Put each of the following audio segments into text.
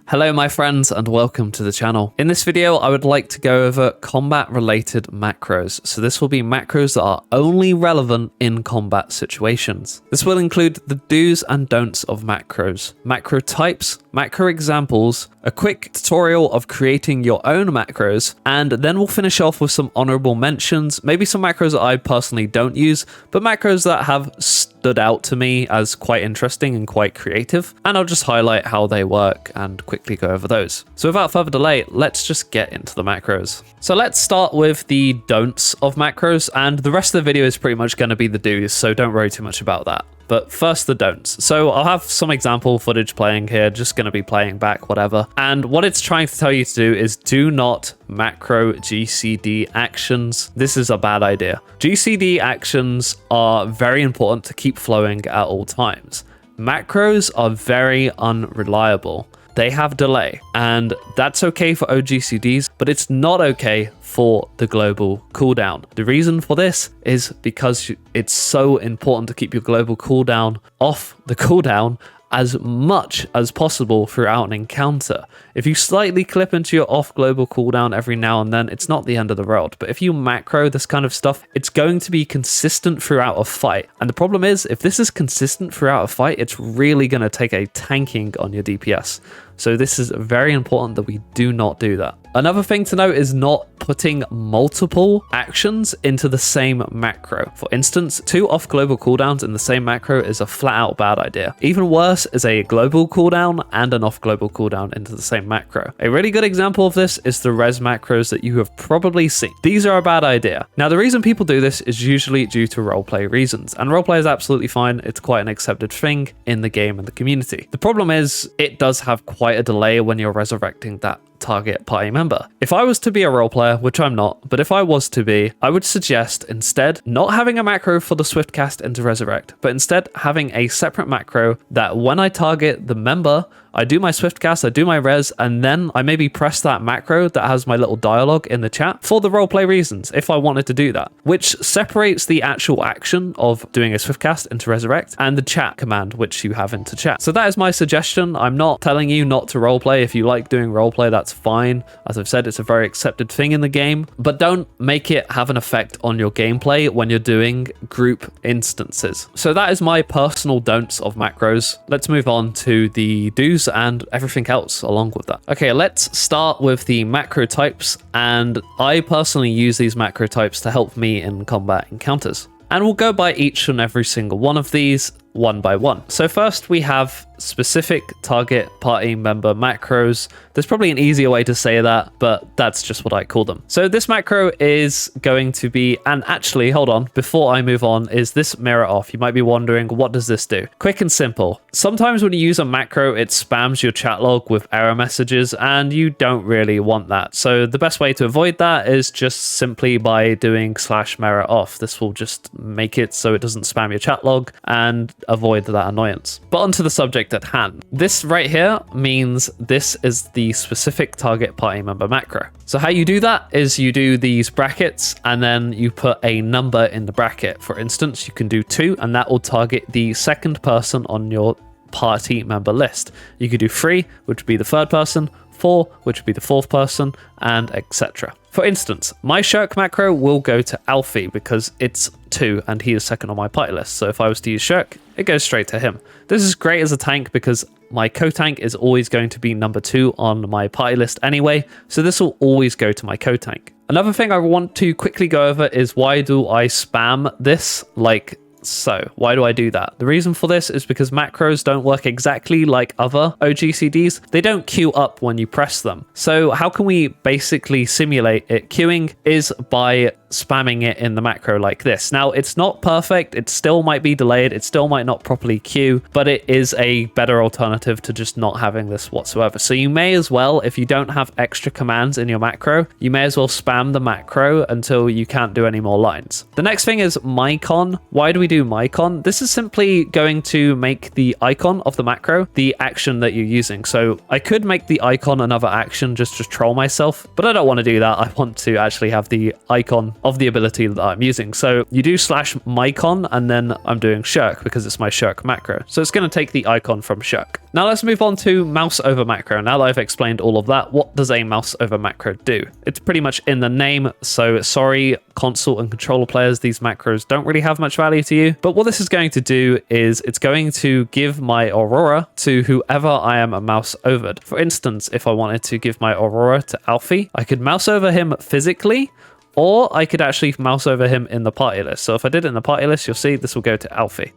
Hello my friends and welcome to the channel. In this video I would like to go over combat related macros. So this will be macros that are only relevant in combat situations. This will include the do's and don'ts of macros, macro types, macro examples, a quick tutorial of creating your own macros, and then we'll finish off with some honorable mentions, maybe some macros that I personally don't use, but macros that have stood out to me as quite interesting and quite creative, and I'll just highlight how they work and quickly go over those. So without further delay, let's just get into the macros. So let's start with the don'ts of macros, and the rest of the video is pretty much going to be the do's, so don't worry too much about that. But first, the don'ts. So I'll have some example footage playing here, just going to be playing back, whatever. And what it's trying to tell you to do is do not macro GCD actions. This is a bad idea. GCD actions are very important to keep flowing at all times. Macros are very unreliable. They have delay, and that's okay for OGCDs, but it's not okay for the global cooldown. The reason for this is because it's so important to keep your global cooldown off the cooldown as much as possible throughout an encounter. If you slightly clip into your off global cooldown every now and then, it's not the end of the world. But if you macro this kind of stuff, it's going to be consistent throughout a fight. And the problem is, if this is consistent throughout a fight, it's really going to take a tanking on your DPS. So this is very important that we do not do that. Another thing to note is not putting multiple actions into the same macro. For instance, 2 off global cooldowns in the same macro is a flat out bad idea. Even worse is a global cooldown and an off global cooldown into the same macro. A really good example of this is the res macros that you have probably seen. These are a bad idea. Now, the reason people do this is usually due to roleplay reasons, and roleplay is absolutely fine. It's quite an accepted thing in the game and the community. The problem is it does have quite a delay when you're resurrecting that target party member. If I was to be a role player, which I'm not, but if I was to be, I would suggest instead not having a macro for the swift cast into resurrect, but instead having a separate macro that when I target the member, I do my swift cast, I do my res, and then I maybe press that macro that has my little dialogue in the chat for the roleplay reasons, if I wanted to do that, which separates the actual action of doing a swift cast into resurrect and the chat command, which you have into chat. So that is my suggestion. I'm not telling you not to roleplay. If you like doing roleplay, that's fine. As I've said, it's a very accepted thing in the game, but don't make it have an effect on your gameplay when you're doing group instances. So that is my personal don'ts of macros. Let's move on to the do's and everything else along with that. Okay, let's start with the macro types, and I personally use these macro types to help me in combat encounters. And we'll go by each and every single one of these one by one. So first we have specific target party member macros. There's probably an easier way to say that, but that's just what I call them. So this macro is going to be, and actually, hold on, before I move on, is this mirror off. You might be wondering, what does this do? Quick and simple. Sometimes when you use a macro, it spams your chat log with error messages, and you don't really want that. So the best way to avoid that is just simply by doing /mirror off. This will just make it so it doesn't spam your chat log and avoid that annoyance. But onto the subject at hand. This right here means this is the specific target party member macro. So how you do that is you do these brackets and then you put a number in the bracket. For instance, you can do 2 and that will target the second person on your party member list. You could do 3, which would be the third person, 4, which would be the fourth person, and etc. For instance, my Shirk macro will go to Alfie because it's 2 and he is second on my party list. So if I was to use Shirk, it goes straight to him. This is great as a tank because my co-tank is always going to be number 2 on my party list anyway. So this will always go to my co-tank. Another thing I want to quickly go over is why do I spam this like so? Why do I do that? The reason for this is because macros don't work exactly like other OGCDs. They don't queue up when you press them. So how can we basically simulate it queuing is by spamming it in the macro like this. Now, it's not perfect. It still might be delayed. It still might not properly queue, but it is a better alternative to just not having this whatsoever. So you may as well, if you don't have extra commands in your macro, you may as well spam the macro until you can't do any more lines. The next thing is mycon. Why do we do mycon? This is simply going to make the icon of the macro the action that you're using. So I could make the icon another action just to troll myself, but I don't want to do that. I want to actually have the icon of the ability that I'm using. So you do /mycon and then I'm doing shirk because it's my shirk macro. So it's going to take the icon from shirk. Now let's move on to mouse over macro. Now that I've explained all of that, what does a mouse over macro do? It's pretty much in the name. So sorry, console and controller players, these macros don't really have much value to you. But what this is going to do is it's going to give my Aurora to whoever I am a mouse overed. For instance, if I wanted to give my Aurora to Alfie, I could mouse over him physically, or I could actually mouse over him in the party list. So if I did it in the party list, you'll see this will go to Alfie.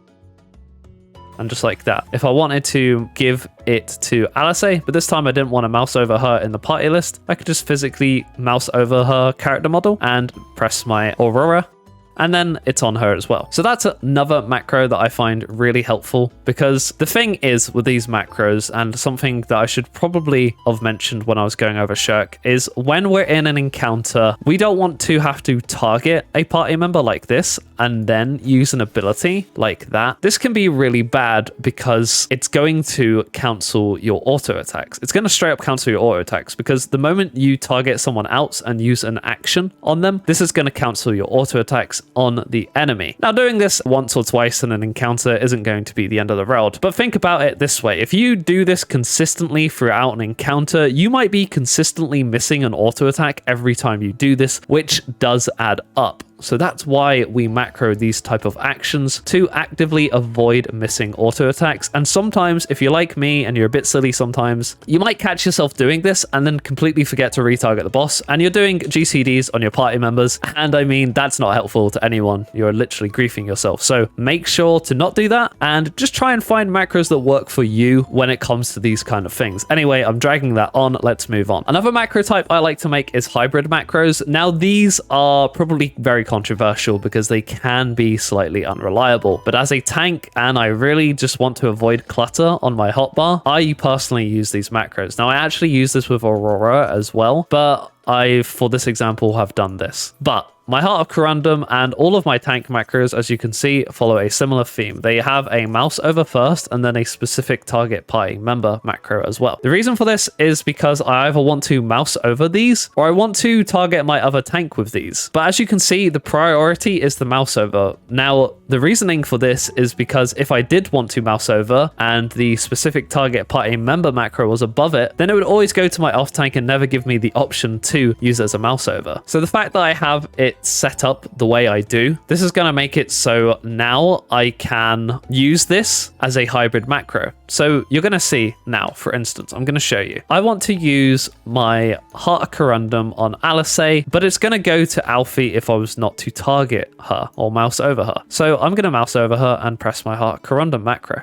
And just like that. If I wanted to give it to Alice, but this time I didn't want to mouse over her in the party list, I could just physically mouse over her character model and press my Aurora, and then it's on her as well. So that's another macro that I find really helpful, because the thing is with these macros, and something that I should probably have mentioned when I was going over shirk, is when we're in an encounter, we don't want to have to target a party member like this and then use an ability like that. This can be really bad because it's going to cancel your auto attacks. It's going to straight up cancel your auto attacks, because the moment you target someone else and use an action on them, this is going to cancel your auto attacks on the enemy. Now, doing this once or twice in an encounter isn't going to be the end of the world, but think about it this way. If you do this consistently throughout an encounter, you might be consistently missing an auto attack every time you do this, which does add up. So that's why we macro these type of actions, to actively avoid missing auto attacks. And sometimes, if you're like me and you're a bit silly sometimes, you might catch yourself doing this and then completely forget to retarget the boss, and you're doing GCDs on your party members. And I mean, that's not helpful to anyone. You're literally griefing yourself. So make sure to not do that, and just try and find macros that work for you when it comes to these kind of things. Anyway, I'm dragging that on. Let's move on. Another macro type I like to make is hybrid macros. Now, these are probably very controversial because they can be slightly unreliable, but as a tank, and I really just want to avoid clutter on my hotbar, I personally use these macros. Now, I actually use this with Aurora as well, but I, for this example, have done this. But my Heart of Corundum and all of my tank macros, as you can see, follow a similar theme. They have a mouse over first and then a specific target party member macro as well. The reason for this is because I either want to mouse over these or I want to target my other tank with these. But as you can see, the priority is the mouse over. Now, the reasoning for this is because if I did want to mouse over and the specific target party member macro was above it, then it would always go to my off tank and never give me the option to use it as a mouse over. So the fact that I have it set up the way I do, this is going to make it so now I can use this as a hybrid macro. So you're going to see now, for instance, I'm going to show you. I want to use my Heart of Corundum on Alice, but it's going to go to Alfie if I was not to target her or mouse over her. So I'm going to mouse over her and press my Heart of Corundum macro.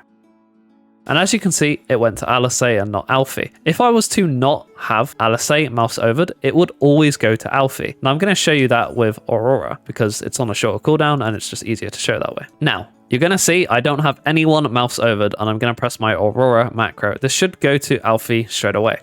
And as you can see, it went to Alice and not Alfie. If I was to not have Alice mouse overed, it would always go to Alfie. Now I'm going to show you that with Aurora because it's on a shorter cooldown and it's just easier to show that way. Now, you're going to see I don't have anyone mouse overed, and I'm going to press my Aurora macro. This should go to Alfie straight away.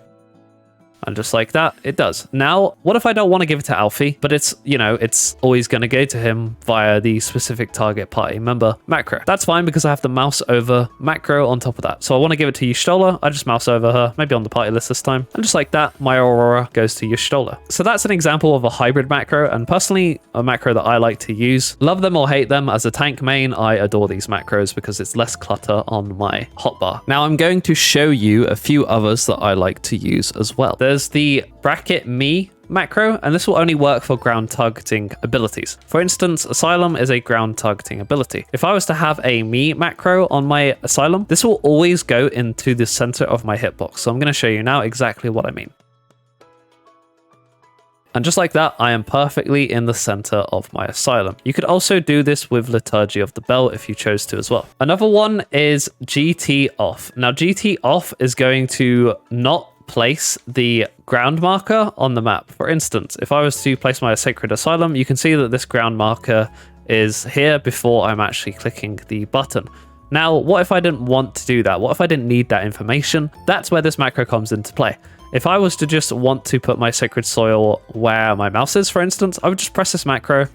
And just like that, it does. Now, what if I don't want to give it to Alfie, but it's, you know, it's always going to go to him via the specific target party member macro? That's fine because I have the mouse over macro on top of that. So I want to give it to Y'shtola. I just mouse over her, maybe on the party list this time. And just like that, my Aurora goes to Y'shtola. So that's an example of a hybrid macro, and personally, a macro that I like to use. Love them or hate them. As a tank main, I adore these macros because it's less clutter on my hotbar. Now I'm going to show you a few others that I like to use as well. There's the bracket me macro, and this will only work for ground targeting abilities. For instance, Asylum is a ground targeting ability. If I was to have a me macro on my Asylum, this will always go into the center of my hitbox. So I'm going to show you now exactly what I mean. And just like that, I am perfectly in the center of my Asylum. You could also do this with Liturgy of the Bell if you chose to as well. Another one is GT off. Now GT off is going to not place the ground marker on the map. For instance, if I was to place my Sacred Asylum, you can see that this ground marker is here before I'm actually clicking the button. Now, what if I didn't want to do that? What if I didn't need that information? That's where this macro comes into play. If I was to just want to put my Sacred Soil where my mouse is, for instance, I would just press this macro,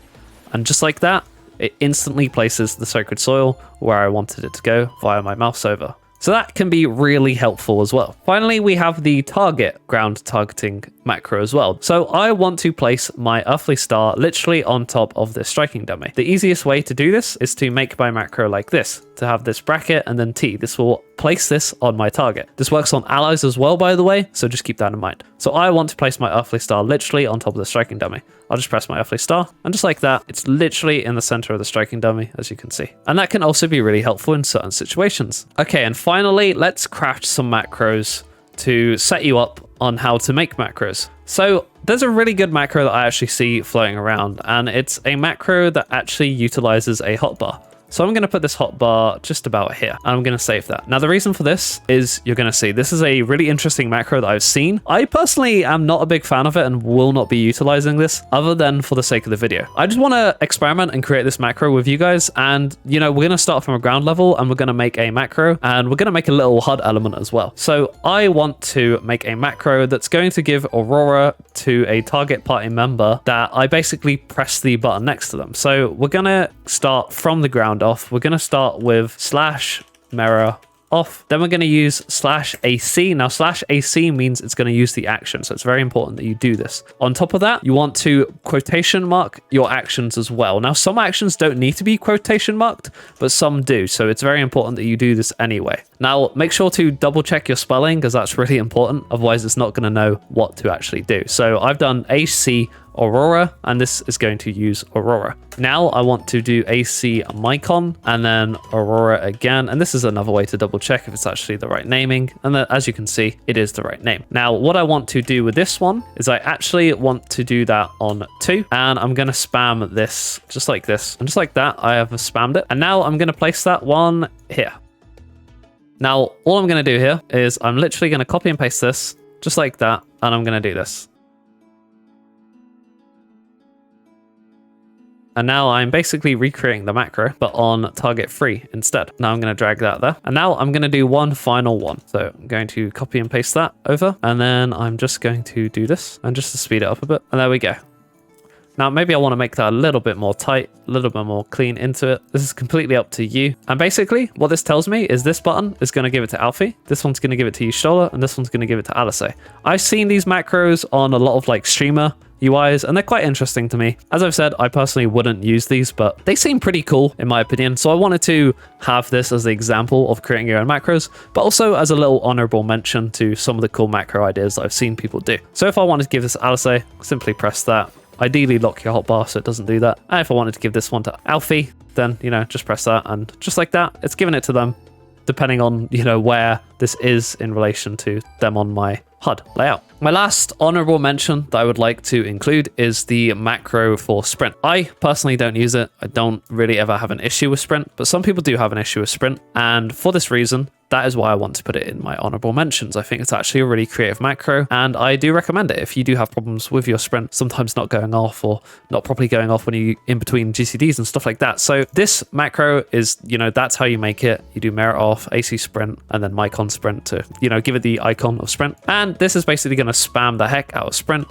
and just like that, it instantly places the Sacred Soil where I wanted it to go via my mouse over. So that can be really helpful as well. Finally, we have the target ground targeting macro as well. So I want to place my earthly star literally on top of this striking dummy. The easiest way to do this is to make my macro like this, to have this bracket and then T. This will place this on my target. This works on allies as well, by the way, so just keep that in mind. So I want to place my earthly star literally on top of the striking dummy. I'll just press my earthly star, and just like that, it's literally in the center of the striking dummy, as you can see. And that can also be really helpful in certain situations. Okay, and finally, let's craft some macros to set you up on how to make macros. So there's a really good macro that I actually see floating around, and it's a macro that actually utilizes a hotbar. So I'm going to put this hotbar just about here, and I'm going to save that. Now, the reason for this is you're going to see this is a really interesting macro that I've seen. I personally am not a big fan of it and will not be utilizing this other than for the sake of the video. I just want to experiment and create this macro with you guys. And, you know, we're going to start from a ground level and we're going to make a macro, and we're going to make a little HUD element as well. So I want to make a macro that's going to give Aurora to a target party member that I basically press the button next to them. So we're going to start from the ground off. We're going to start with /mirror off. Then we're going to use /AC. Now /AC means it's going to use the action. So it's very important that you do this. On top of that, you want to quotation mark your actions as well. Now some actions don't need to be quotation marked, but some do. So it's very important that you do this anyway. Now make sure to double check your spelling because that's really important. Otherwise it's not going to know what to actually do. So I've done AC Aurora, and this is going to use Aurora. Now I want to do AC Mycon and then Aurora again. And this is another way to double check if it's actually the right naming. And as you can see, it is the right name. Now, what I want to do with this one is I actually want to do that on 2, and I'm going to spam this just like this. And just like that, I have spammed it. And now I'm going to place that one here. Now, all I'm going to do here is I'm literally going to copy and paste this just like that. And I'm going to do this. And now I'm basically recreating the macro, but on target 3 instead. Now I'm going to drag that there. And now I'm going to do one final one. So I'm going to copy and paste that over. And then I'm just going to do this and just to speed it up a bit. And there we go. Now, maybe I want to make that a little bit more tight, a little bit more clean into it. This is completely up to you. And basically what this tells me is this button is going to give it to Alfie. This one's going to give it to Y'shtola, and this one's going to give it to Alice. I've seen these macros on a lot of like streamer UIs, and they're quite interesting to me. As I've said, I personally wouldn't use these, but they seem pretty cool in my opinion. So I wanted to have this as the example of creating your own macros, but also as a little honorable mention to some of the cool macro ideas that I've seen people do. So if I wanted to give this to Alice, simply press that. Ideally lock your hotbar so it doesn't do that. And if I wanted to give this one to Alfie, then, you know, just press that, and just like that, it's giving it to them, depending on, you know, where this is in relation to them on my HUD layout. My last honorable mention that I would like to include is the macro for sprint. I personally don't use it. I don't really ever have an issue with sprint, but some people do have an issue with sprint. And for this reason, that is why I want to put it in my honorable mentions. I think it's actually a really creative macro, and I do recommend it if you do have problems with your sprint, sometimes not going off or not properly going off when you in between GCDs and stuff like that. So this macro is, you know, that's how you make it. You do mirror off, AC sprint, and then Mycon sprint to, you know, give it the icon of sprint. And this is basically going to spam the heck out of sprint,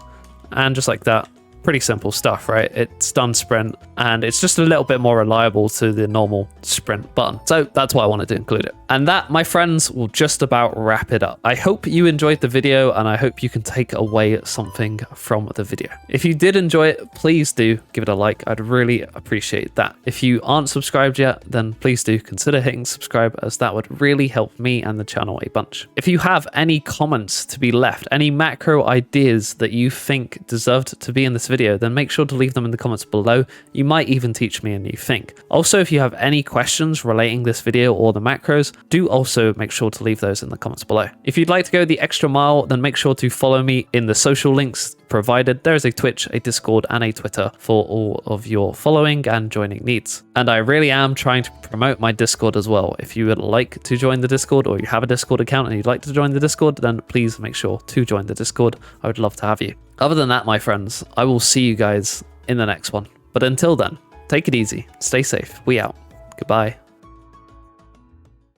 and just like that. Pretty simple stuff, right? It's done sprint, and it's just a little bit more reliable to the normal sprint button. So that's why I wanted to include it. And that, my friends, will just about wrap it up. I hope you enjoyed the video, and I hope you can take away something from the video. If you did enjoy it, please do give it a like. I'd really appreciate that. If you aren't subscribed yet, then please do consider hitting subscribe, as that would really help me and the channel a bunch. If you have any comments to be left, any macro ideas that you think deserved to be in this video, then make sure to leave them in the comments below. You might even teach me a new thing. Also, if you have any questions relating this video or the macros, do also make sure to leave those in the comments below. If you'd like to go the extra mile, then make sure to follow me in the social links provided. There is a Twitch, a Discord, and a Twitter for all of your following and joining needs. And I really am trying to promote my Discord as well. If you would like to join the Discord, or you have a Discord account and you'd like to join the Discord, then please make sure to join the Discord. I would love to have you. Other than that, my friends, I will see you guys in the next one. But until then, take it easy, stay safe, we out. Goodbye.